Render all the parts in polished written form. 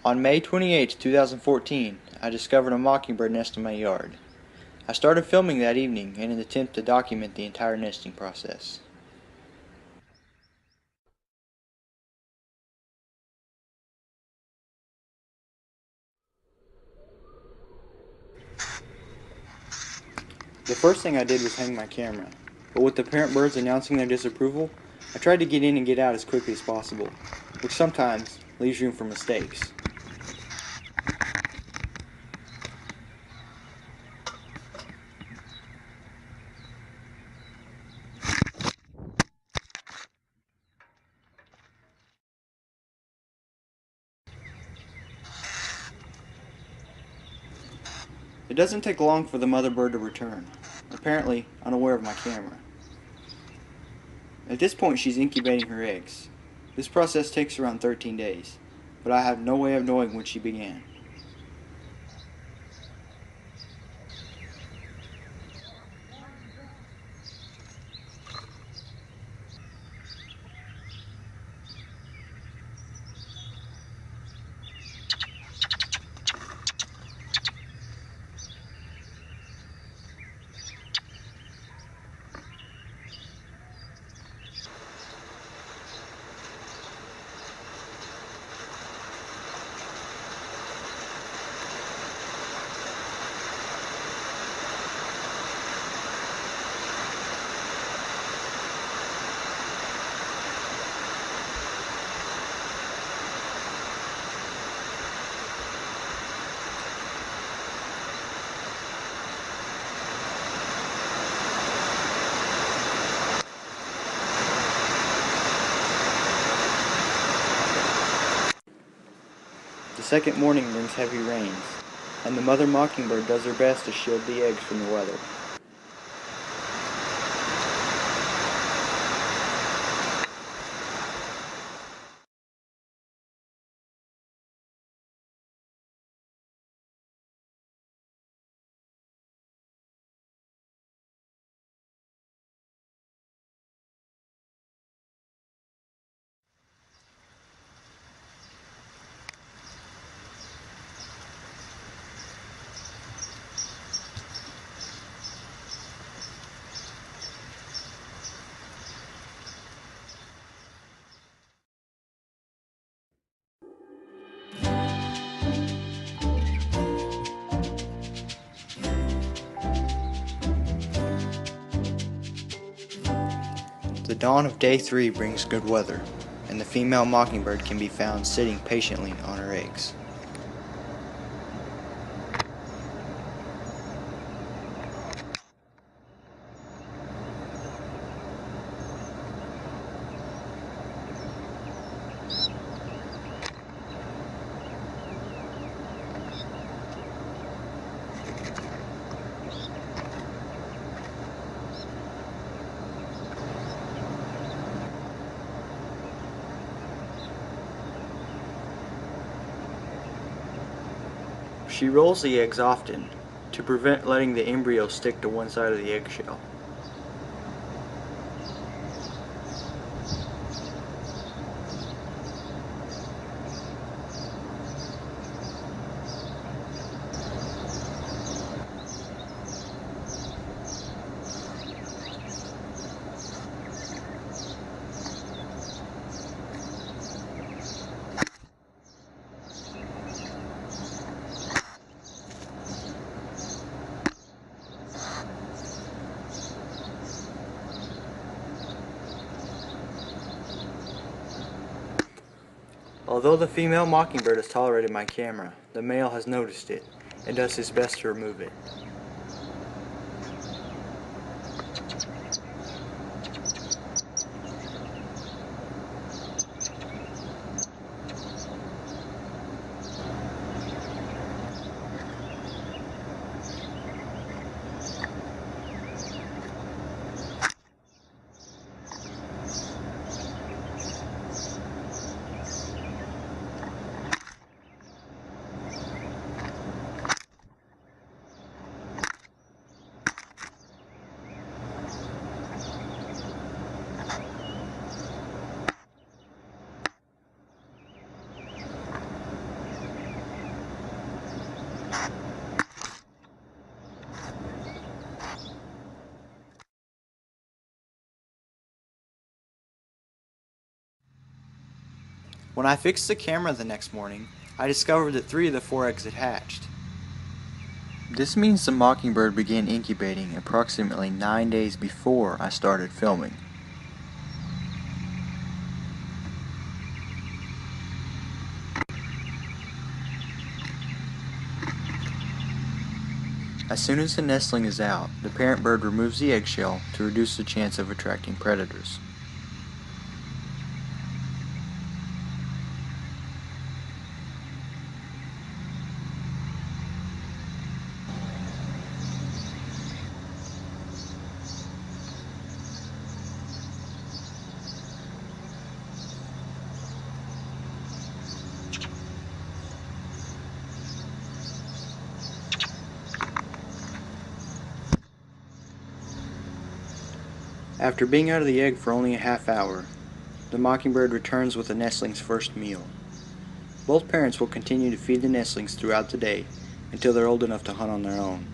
On May 28, 2014, I discovered a mockingbird nest in my yard. I started filming that evening in an attempt to document the entire nesting process. The first thing I did was hang my camera, but with the parent birds announcing their disapproval, I tried to get in and get out as quickly as possible, which sometimes leaves room for mistakes. It doesn't take long for the mother bird to return, apparently unaware of my camera. At this point she's incubating her eggs. This process takes around 13 days, but I have no way of knowing when she began. The second morning brings heavy rains, and the mother mockingbird does her best to shield the eggs from the weather. The dawn of day 3 brings good weather, and the female mockingbird can be found sitting patiently on her eggs. She rolls the eggs often to prevent letting the embryo stick to one side of the eggshell. Although the female mockingbird has tolerated my camera, the male has noticed it and does his best to remove it. When I fixed the camera the next morning, I discovered that 3 of the 4 eggs had hatched. This means the mockingbird began incubating approximately 9 days before I started filming. As soon as the nestling is out, the parent bird removes the eggshell to reduce the chance of attracting predators. After being out of the egg for only a half hour, the mockingbird returns with the nestling's first meal. Both parents will continue to feed the nestlings throughout the day until they're old enough to hunt on their own.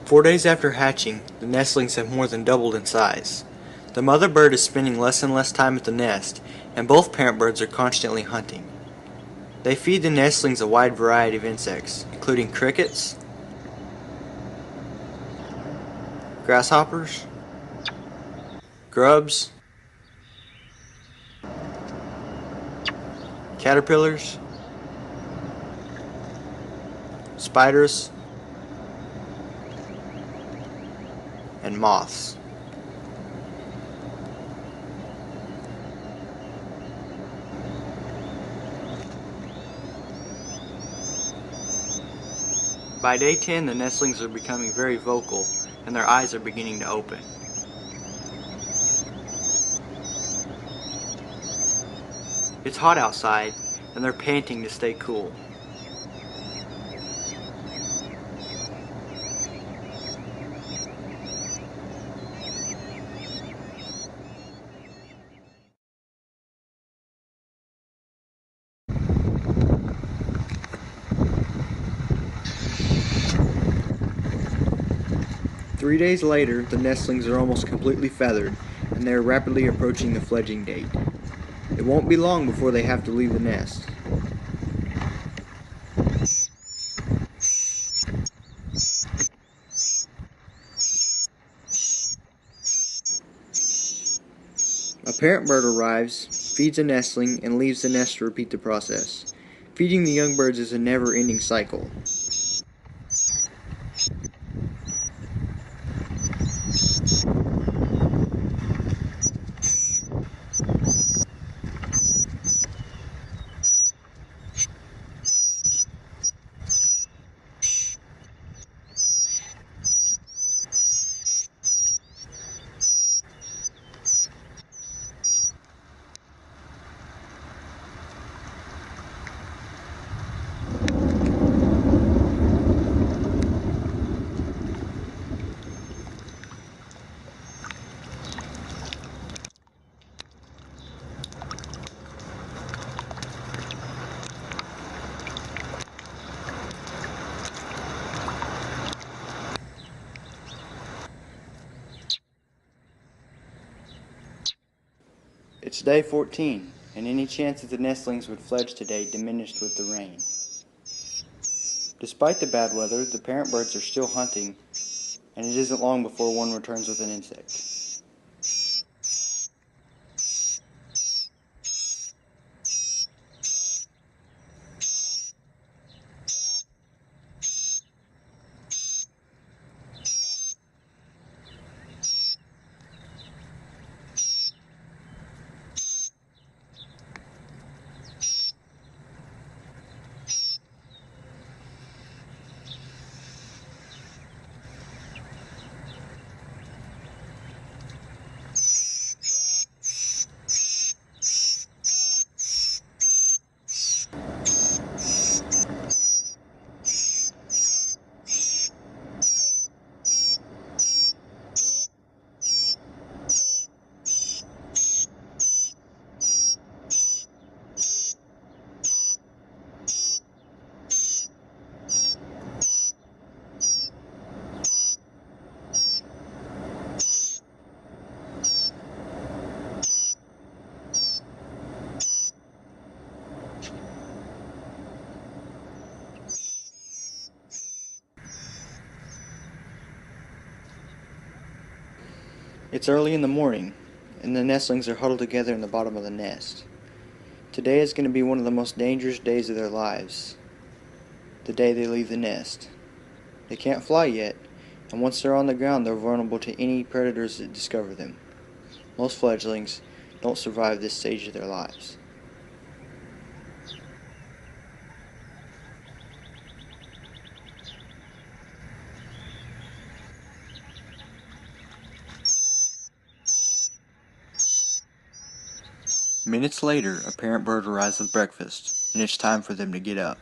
Four days after hatching, the nestlings have more than doubled in size. The mother bird is spending less and less time at the nest, and both parent birds are constantly hunting. They feed the nestlings a wide variety of insects, including crickets, grasshoppers, grubs, caterpillars, spiders, and moths. By day 10, the nestlings are becoming very vocal, and their eyes are beginning to open. It's hot outside, and they're panting to stay cool. Three days later, the nestlings are almost completely feathered, and they are rapidly approaching the fledging date. It won't be long before they have to leave the nest. A parent bird arrives, feeds a nestling, and leaves the nest to repeat the process. Feeding the young birds is a never-ending cycle. It's day 14, and any chance that the nestlings would fledge today diminished with the rain. Despite the bad weather, the parent birds are still hunting, and it isn't long before one returns with an insect. It's early in the morning, and the nestlings are huddled together in the bottom of the nest. Today is going to be one of the most dangerous days of their lives. The day they leave the nest. They can't fly yet, and once they're on the ground, they're vulnerable to any predators that discover them. Most fledglings don't survive this stage of their lives. Minutes later, a parent bird arrives with breakfast, and it's time for them to get up.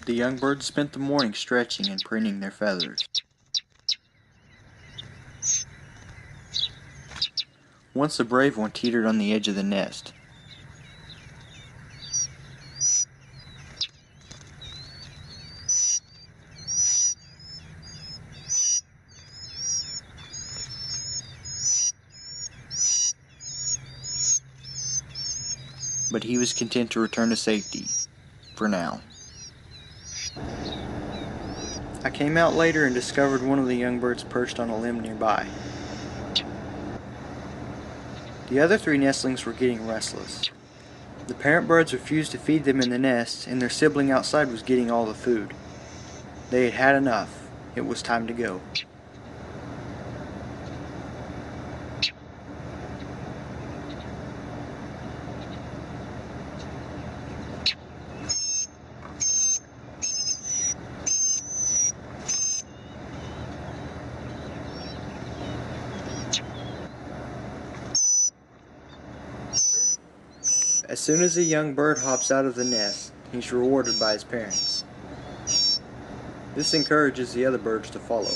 The young birds spent the morning stretching and preening their feathers. Once the brave one teetered on the edge of the nest. But he was content to return to safety, for now. I came out later and discovered one of the young birds perched on a limb nearby. The other 3 nestlings were getting restless. The parent birds refused to feed them in the nest, and their sibling outside was getting all the food. They had had enough. It was time to go. As soon as a young bird hops out of the nest, he's rewarded by his parents. This encourages the other birds to follow.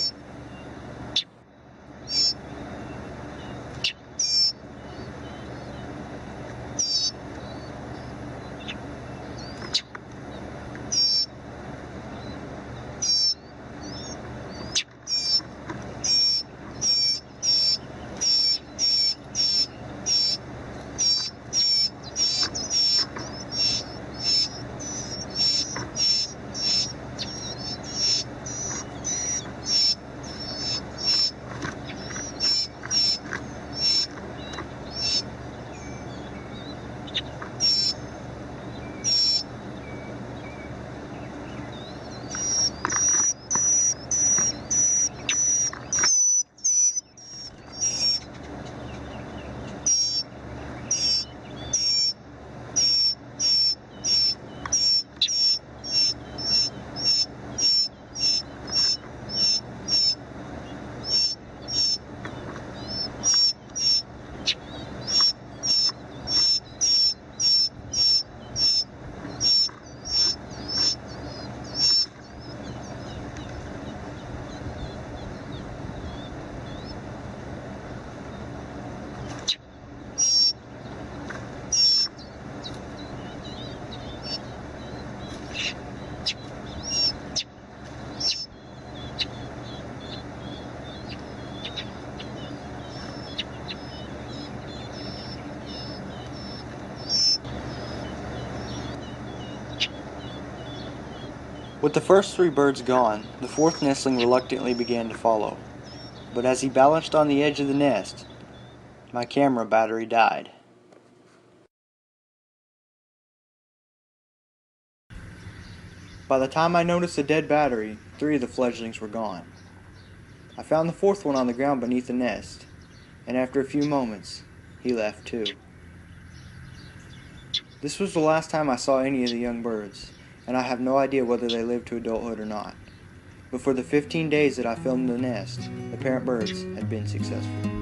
With the first 3 birds gone, the 4th nestling reluctantly began to follow. But as he balanced on the edge of the nest, my camera battery died. By the time I noticed the dead battery, 3 of the fledglings were gone. I found the 4th one on the ground beneath the nest, and after a few moments, he left too. This was the last time I saw any of the young birds, and I have no idea whether they lived to adulthood or not. But for the 15 days that I filmed the nest, the parent birds had been successful.